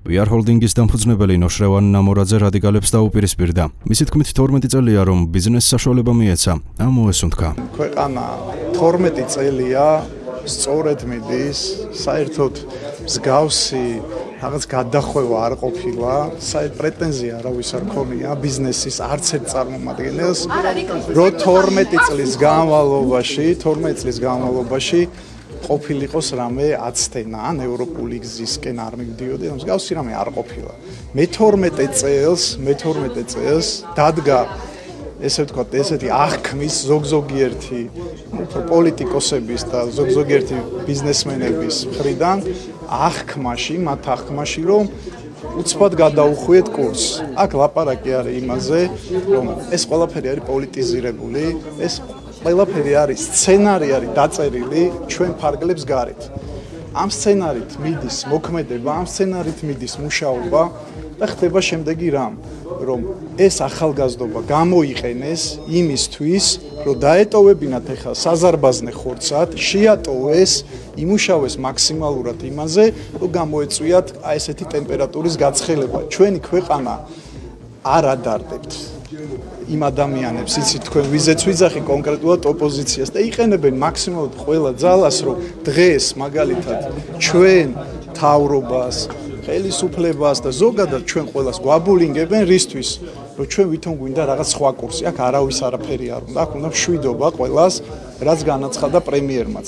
VR Holding-ის დამფუძნებელი ნოშრევან ნამორაძე რადიკალებს დაუპირისპირდა. მისი თქმით 12 წელია რომ ბიზნეს საშუალება მიეცა, ამ მოესუნთქა. ქვეყანა 12 წელია სწორედ მიდის, საერთოდ მსგავსი რაღაც გადახვევა არ ყოფილა, პრეტენზია არავის არ ქონია ბიზნესის არც ერთ წარმომადგენელს, რომ 12 წლის განმავლობაში ყოფილიყოს რამე აცდენა, ან ევროპული გზისკენ არ მივდიოდი, რომ მსგავსი რამე არ ყოფილა. მე 12 წელს დადგა ესე ვთქვათ, ესეთი აღქმის ზოგზოგიერთი პოლიტიკოსების და ზოგზოგიერთი ბიზნესმენების მხრიდან მათ აღქმაში, რომ უცბად გადაუხვიეთ კურსს. აქ ლაპარაკი არის იმაზე, რომ ეს ყველაფერი არის პოლიტიზირებული, ეს ყველაფერი არის სცენარი არის დაწერილი ჩვენ ფარგლებს გარეთ. ამ სცენარით მიდის მოქმედება, ამ სცენარით მიდის მუშაობა და ხდება შემდეგი რამ, რომ ეს ახალგაზრდობა გამოიყენეს იმისთვის, რომ დაეტოვებინათ ახლა საზარბაზნე ხორცად, შეატოვეს, იმუშავეს მაქსიმალურად იმაზე, რომ გამოეწვიათ აი ესეთი ტემპერატურის გაცხელება. ჩვენი ქვეყანა არ ადარდებთ იმ ადამიანებს, იცით თქვენ ვიზეც ვიძახი კონკრეტულად ოპოზიციას და იყენებენ მაქსიმალურად ყველა ძალას, რომ დღეს მაგალითად ჩვენ თავრობას, ხელისუფლებას და ზოგადად ჩვენ ყველას გვაბულინგებენ რისთვის, რომ ჩვენ ვითომ გვინდა რაღაც სხვა კურსი, აქ არავის არაფერი არ უნდა, აქ უნდა მშვიდობა ყველას, რაც განაცხადა პრემიერმაც.